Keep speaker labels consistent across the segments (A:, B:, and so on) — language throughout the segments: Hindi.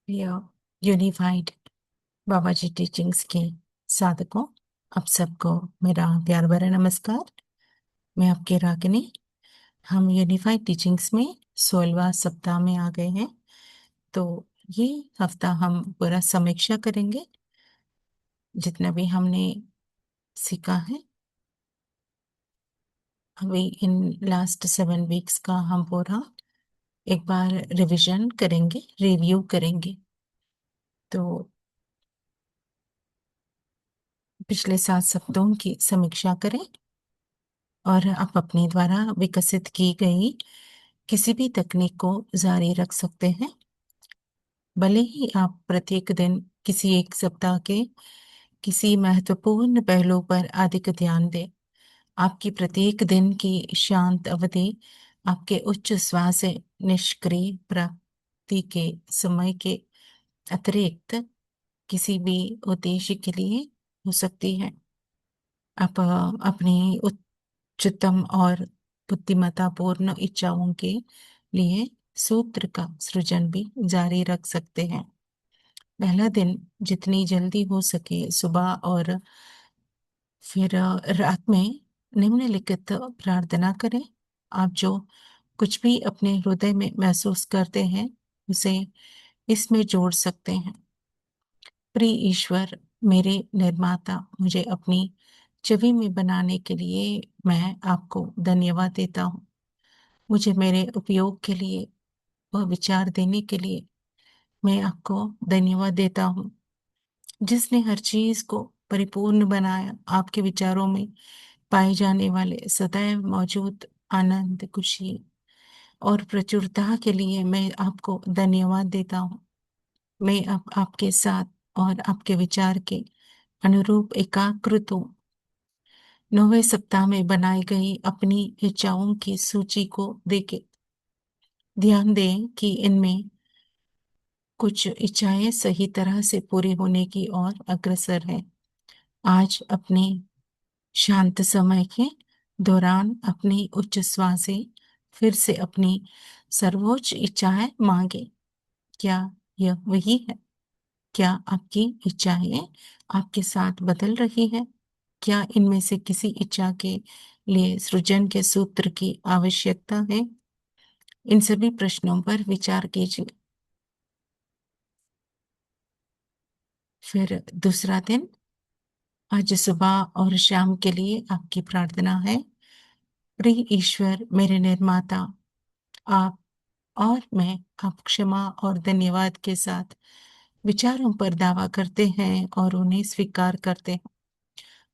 A: प्रिय यूनिफाइड बाबा जी टीचिंग्स के साधकों, आप सबको मेरा प्यार भरा नमस्कार। मैं आपकी रागिनी। हम यूनिफाइड टीचिंग्स में 16वां सप्ताह में आ गए हैं। तो ये हफ्ता हम पूरा समीक्षा करेंगे जितना भी हमने सीखा है। अभी इन लास्ट 7 वीक्स का हम पूरा एक बार रिवीजन करेंगे, रिव्यू करेंगे। तो पिछले 7 सप्ताहों की समीक्षा करें और आप अपने द्वारा विकसित की गई किसी भी तकनीक को जारी रख सकते हैं। भले ही आप प्रत्येक दिन किसी एक सप्ताह के किसी महत्वपूर्ण पहलू पर अधिक ध्यान दें। आपकी प्रत्येक दिन की शांत अवधि आपके उच्च श्वास से निष्क्रिय प्राप्ति के समय के अतिरिक्त किसी भी उद्देश्य के लिए हो सकती है। आप अपनी उच्चतम और बुद्धिमत्तापूर्ण इच्छाओं के लिए सूत्र का सृजन भी जारी रख सकते हैं। पहला दिन जितनी जल्दी हो सके सुबह और फिर रात में निम्नलिखित प्रार्थना करें। आप जो कुछ भी अपने हृदय में महसूस करते हैं उसे इसमें जोड़ सकते हैं। प्रिय ईश्वर, मेरे निर्माता, मुझे अपनी छवि में बनाने के लिए मैं आपको धन्यवाद देता हूँ। मुझे मेरे उपयोग के लिए वह विचार देने के लिए मैं आपको धन्यवाद देता हूँ जिसने हर चीज को परिपूर्ण बनाया। आपके विचारों में पाए जाने वाले सदैव मौजूद आनंद, खुशी और प्रचुरता के लिए मैं आपको धन्यवाद देता हूँ। मैं अब आपके साथ और आपके विचार के अनुरूप एकाग्रत हूँ। 9वें सप्ताह में बनाई गई अपनी इच्छाओं की सूची को देखें। ध्यान दें कि इनमें कुछ इच्छाएं सही तरह से पूरी होने की ओर अग्रसर हैं। आज अपने शांत समय के दौरान अपनी उच्च श्वास से फिर से अपनी सर्वोच्च इच्छाएं मांगे। क्या यह वही है? क्या आपकी इच्छाएं आपके साथ बदल रही है? क्या इनमें से किसी इच्छा के लिए सृजन के सूत्र की आवश्यकता है? इन सभी प्रश्नों पर विचार कीजिए। फिर दूसरा दिन, आज सुबह और शाम के लिए आपकी प्रार्थना है। प्रिय ईश्वर, मेरे निर्माता, आप और मैं आप क्षमा और धन्यवाद के साथ विचारों पर दावा करते हैं और उन्हें स्वीकार करते हैं।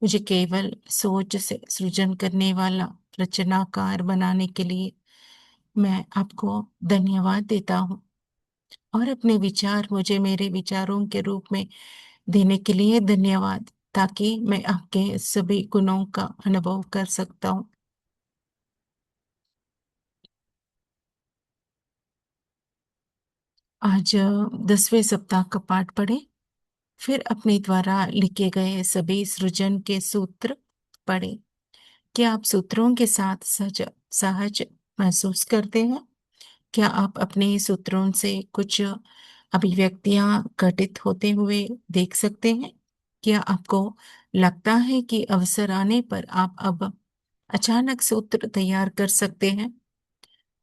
A: मुझे केवल सोच से सृजन करने वाला रचनाकार बनाने के लिए मैं आपको धन्यवाद देता हूँ और अपने विचार मुझे मेरे विचारों के रूप में देने के लिए धन्यवाद, ताकि मैं आपके सभी गुणों का अनुभव कर सकता हूँ। आज 10वें सप्ताह का पाठ पढ़ें। फिर अपने द्वारा लिखे गए सभी सृजन के सूत्र पढ़ें। क्या आप सूत्रों के साथ सहज सहज महसूस करते हैं? क्या आप अपने सूत्रों से कुछ अभिव्यक्तियां घटित होते हुए देख सकते हैं? क्या आपको लगता है कि अवसर आने पर आप अब अचानक सूत्र तैयार कर सकते हैं?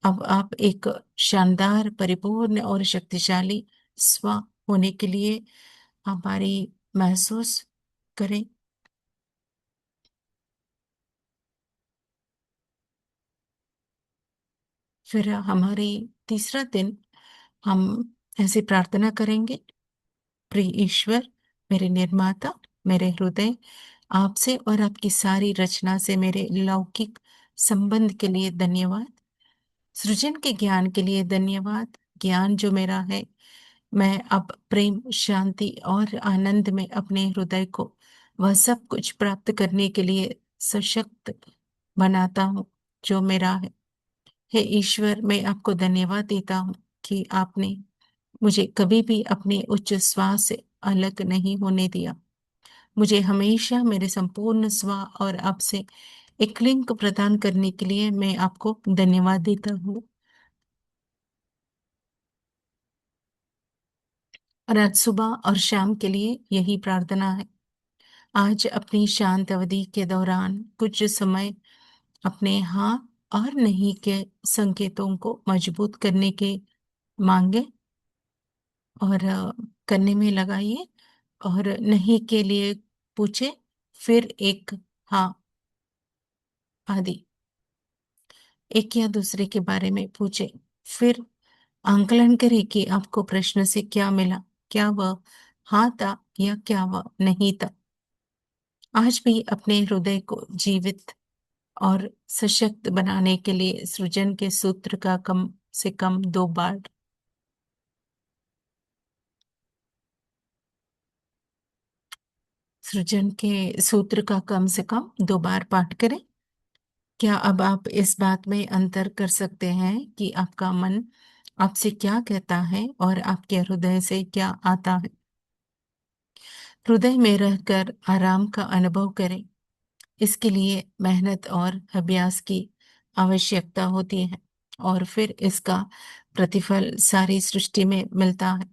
A: अब आप एक शानदार, परिपूर्ण और शक्तिशाली स्व होने के लिए हमारी महसूस करें। फिर हमारी तीसरा दिन हम ऐसे प्रार्थना करेंगे। प्रिय ईश्वर, मेरे निर्माता, मेरे हृदय, आपसे और आपकी सारी रचना से मेरे लौकिक संबंध के लिए धन्यवाद। सृजन के ज्ञान के लिए धन्यवाद। ज्ञान जो मेरा है, मैं अब प्रेम, शांति और आनंद में अपने हृदय को वह सब कुछ प्राप्त करने के लिए सशक्त बनाता हूँ जो मेरा है। हे ईश्वर, मैं आपको धन्यवाद देता हूँ कि आपने मुझे कभी भी अपने उच्च श्वास से अलग नहीं होने दिया। मुझे हमेशा मेरे संपूर्ण स्व और आपसे एक लिंक प्रदान करने के लिए मैं आपको धन्यवाद देता हूँ। और आज सुबह और शाम के लिए यही प्रार्थना है। आज अपनी शांत अवधि के दौरान कुछ समय अपने हाँ और नहीं के संकेतों को मजबूत करने के मांगे और करने में लगाइए, और नहीं के लिए पूछे, फिर एक हाँ आदि, एक या दूसरे के बारे में पूछे, फिर आंकलन करें कि आपको प्रश्न से क्या मिला, क्या वह हाँ था या क्या वह नहीं था। आज भी अपने हृदय को जीवित और सशक्त बनाने के लिए सृजन के सूत्र का कम से कम 2 बार, सृजन के सूत्र का कम से कम 2 बार पाठ करें। क्या अब आप इस बात में अंतर कर सकते हैं कि आपका मन आपसे क्या कहता है और आपके हृदय से क्या आता है? हृदय में रहकर आराम का अनुभव करें। इसके लिए मेहनत और अभ्यास की आवश्यकता होती है, और फिर इसका प्रतिफल सारी सृष्टि में मिलता है।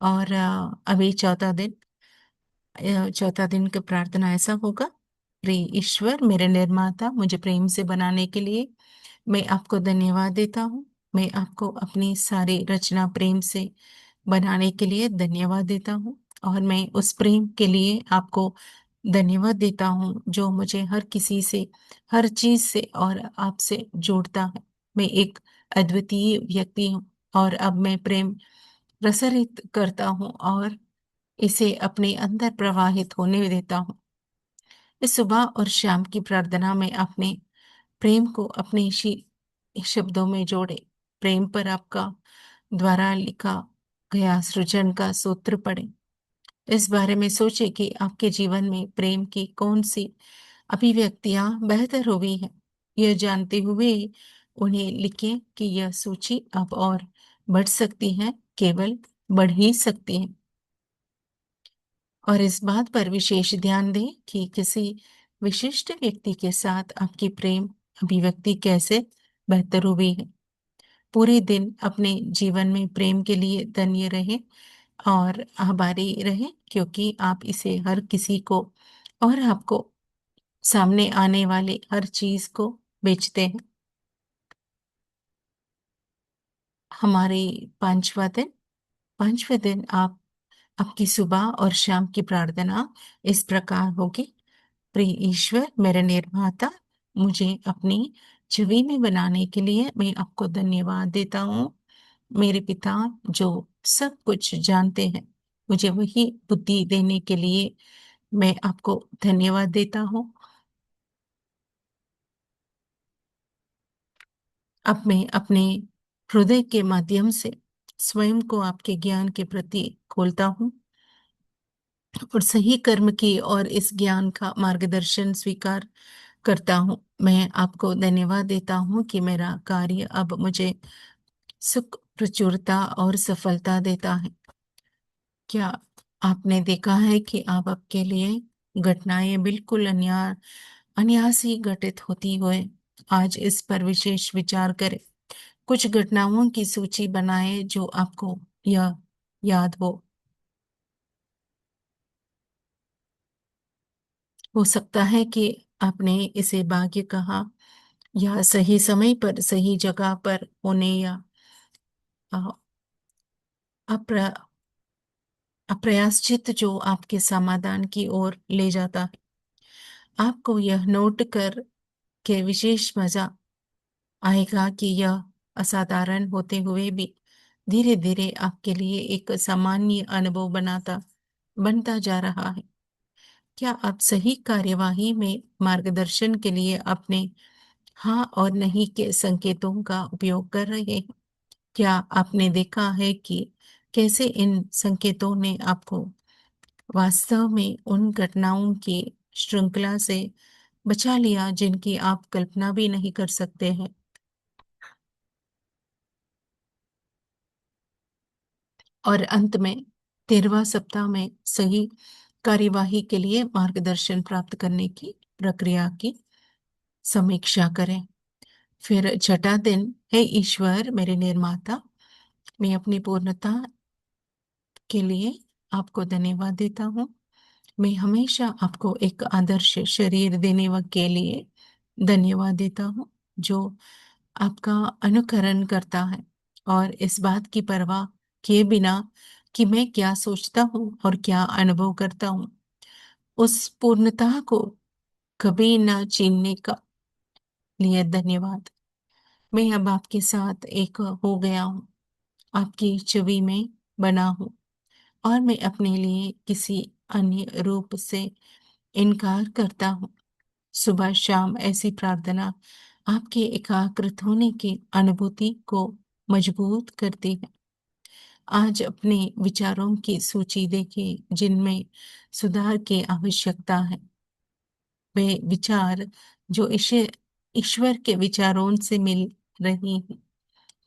A: और अभी चौथा दिन का प्रार्थना ऐसा होगा। प्रिय ईश्वर, मेरे निर्माता, मुझे प्रेम से बनाने के लिए मैं आपको धन्यवाद देता हूँ। मैं आपको अपनी सारी रचना प्रेम से बनाने के लिए धन्यवाद देता हूँ, और मैं उस प्रेम के लिए आपको धन्यवाद देता हूँ जो मुझे हर किसी से, हर चीज से और आपसे जोड़ता है। मैं एक अद्वितीय व्यक्ति हूँ, और अब मैं प्रेम प्रसारित करता हूँ और इसे अपने अंदर प्रवाहित होने देता हूँ। इस सुबह और शाम की प्रार्थना में अपने प्रेम को अपने शब्दों में जोड़े। प्रेम पर आपका द्वारा लिखा गया सृजन का सूत्र पढ़ें। इस बारे में सोचें कि आपके जीवन में प्रेम की कौन सी अभिव्यक्तियां बेहतर हुई हैं। यह जानते हुए उन्हें लिखें कि यह सूची अब और बढ़ सकती है, केवल बढ़ ही सकती है। और इस बात पर विशेष ध्यान दें कि किसी विशिष्ट व्यक्ति के साथ आपकी प्रेम अभिव्यक्ति कैसे बेहतर हुई है। पूरे दिन अपने जीवन में प्रेम के लिए धन्य रहें और आभारी रहें, क्योंकि आप इसे हर किसी को और आपको सामने आने वाले हर चीज को बेचते हैं। हमारी पांचवा दिन पांचवें दिन आपकी सुबह और शाम की प्रार्थना इस प्रकार होगी। प्रिय ईश्वर, मेरे निर्माता, मुझे अपनी छवि में बनाने के लिए मैं आपको धन्यवाद देता हूँ। मेरे पिता जो सब कुछ जानते हैं, मुझे वही बुद्धि देने के लिए मैं आपको धन्यवाद देता हूँ। अब मैं अपने हृदय के माध्यम से स्वयं को आपके ज्ञान के प्रति खोलता हूँ, और सही कर्म की और इस ज्ञान का मार्गदर्शन स्वीकार करता हूँ। मैं आपको धन्यवाद देता हूँ कि मेरा कार्य अब मुझे सुख, प्रचुरता और सफलता देता है। क्या आपने देखा है कि आप आपके लिए घटनाएं बिल्कुल अनायास ही घटित होती हुए? आज इस पर विशेष विचार करें। कुछ घटनाओं की सूची बनाएं जो आपको यह याद हो सकता है कि आपने इसे भाग्य कहा, या सही समय पर सही जगह पर होने, या अ, अप्र, अप्रयासचित जो आपके समाधान की ओर ले जाता है। आपको यह नोट कर के विशेष मजा आएगा कि यह असाधारण होते हुए भी धीरे धीरे आपके लिए एक सामान्य अनुभव बनता जा रहा है। क्या आप सही कार्यवाही में मार्गदर्शन के लिए अपने हाँ और नहीं के संकेतों का उपयोग कर रहे हैं? क्या आपने देखा है कि कैसे इन संकेतों ने आपको वास्तव में उन घटनाओं की श्रृंखला से बचा लिया जिनकी आप कल्पना भी नहीं कर सकते हैं? और अंत में 13वां सप्ताह में सही कार्यवाही के लिए मार्गदर्शन प्राप्त करने की प्रक्रिया की समीक्षा करें। फिर छठा दिन, हे ईश्वर, मेरे निर्माता, मैं अपनी पूर्णता के लिए आपको धन्यवाद देता हूँ। मैं हमेशा आपको एक आदर्श शरीर देने के लिए धन्यवाद देता हूँ, जो आपका अनुकरण करता है और इस बात की परवाह किए बिना कि मैं क्या सोचता हूँ और क्या अनुभव करता हूँ, उस पूर्णता को कभी ना छीनने का लिए धन्यवाद। मैं अब आपके साथ एक हो गया हूँ, आपकी छवि में बना हूँ और मैं अपने लिए किसी अन्य रूप से इनकार करता हूँ। सुबह शाम ऐसी प्रार्थना आपके एकाग्रत होने की अनुभूति को मजबूत करती है। आज अपने विचारों की सूची देखें जिनमें सुधार की आवश्यकता है। वे विचार जो ईश्वर के विचारों से मिल रही हैं,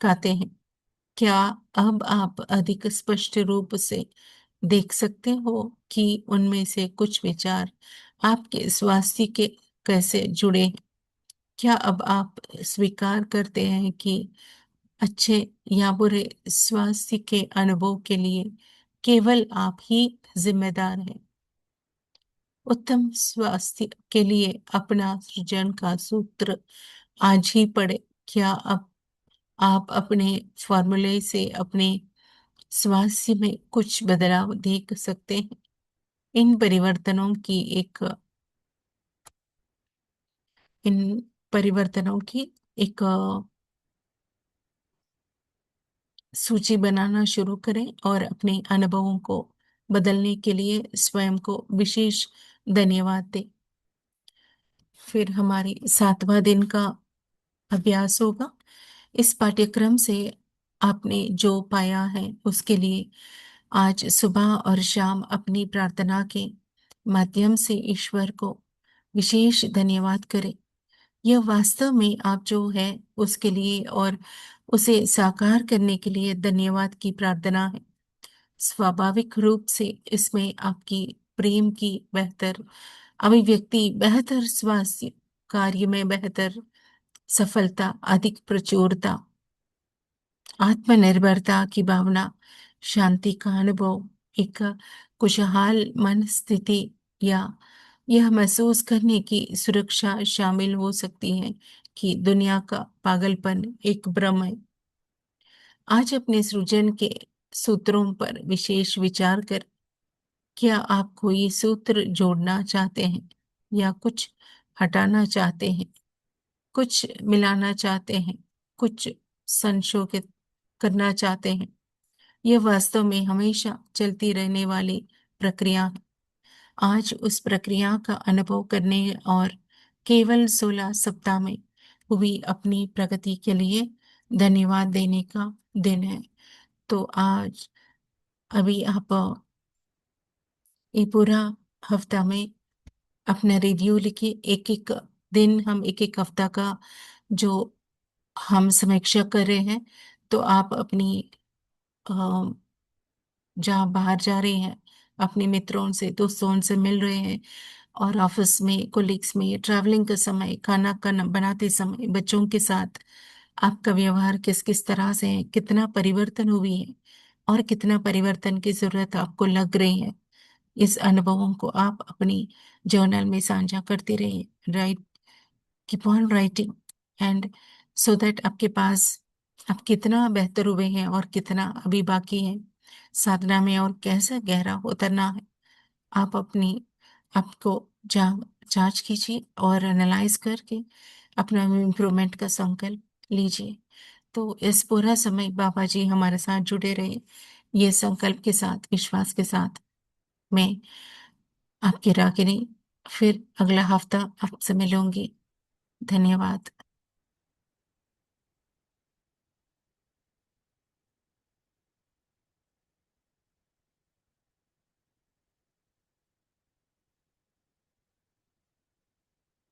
A: कहते हैं। क्या अब आप अधिक स्पष्ट रूप से देख सकते हो कि उनमें से कुछ विचार आपके स्वास्थ्य के कैसे जुड़े हैं? क्या अब आप स्वीकार करते हैं कि अच्छे या बुरे स्वास्थ्य के अनुभव के लिए केवल आप ही जिम्मेदार हैं? उत्तम स्वास्थ्य के लिए अपना सृजन का सूत्र आज ही पढ़े। क्या अब आप अपने फॉर्मूले से अपने स्वास्थ्य में कुछ बदलाव देख सकते हैं? इन परिवर्तनों की एक इन परिवर्तनों की एक सूची बनाना शुरू करें और अपने अनुभवों को बदलने के लिए स्वयं को विशेष धन्यवाद दें। फिर हमारी 7वां दिन का अभ्यास होगा। इस पाठ्यक्रम से आपने जो पाया है उसके लिए आज सुबह और शाम अपनी प्रार्थना के माध्यम से ईश्वर को विशेष धन्यवाद करें। यह वास्तव में आप जो है उसके लिए और उसे साकार करने के लिए धन्यवाद की प्रार्थना है। स्वाभाविक रूप से इसमें आपकी प्रेम की बेहतर अभिव्यक्ति, बेहतर स्वास्थ्य, कार्य में बेहतर सफलता, अधिक प्रचुरता, आत्मनिर्भरता की भावना, शांति का अनुभव, एक खुशहाल मन स्थिति या यह महसूस करने की सुरक्षा शामिल हो सकती है कि दुनिया का पागलपन एक भ्रम है। आज अपने सृजन के सूत्रों पर विशेष विचार कर, क्या आप कोई सूत्र जोड़ना चाहते हैं या कुछ हटाना चाहते हैं, कुछ मिलाना चाहते हैं, कुछ संशोधित करना चाहते हैं? यह वास्तव में हमेशा चलती रहने वाली प्रक्रिया है। आज उस प्रक्रिया का अनुभव करने और केवल 16 सप्ताह में हुई अपनी प्रगति के लिए धन्यवाद देने का दिन है। तो आज अभी आप ये पूरा हफ्ता में अपना रिव्यू लिखिए। एक एक दिन हम एक एक हफ्ता का जो हम समीक्षा कर रहे हैं, तो आप अपनी अ, जहाँ बाहर जा रहे हैं, अपने मित्रों से, दोस्तों से मिल रहे हैं और ऑफिस में, कोलिग्स में, ट्रैवलिंग के समय, खाना बनाते समय, बच्चों के साथ आपका व्यवहार किस किस तरह से है, कितना परिवर्तन हुई है और कितना परिवर्तन की जरूरत आपको लग रही है। इस अनुभवों को आप अपनी जर्नल में साझा करते रहिए। Right, keep on writing and so that आपके पास आप कितना बेहतर हुए हैं और कितना अभी बाकी है साधना में और कैसा गहरा उतरना है। आप अपनी आपको जांच कीजिए और एनालाइज करके अपना इम्प्रूवमेंट का संकल्प लीजिए। तो इस पूरा समय बाबा जी हमारे साथ जुड़े रहे, ये संकल्प के साथ, विश्वास के साथ मैं आपकी रागिनी फिर अगला हफ्ता आपसे मिलूंगी। धन्यवाद।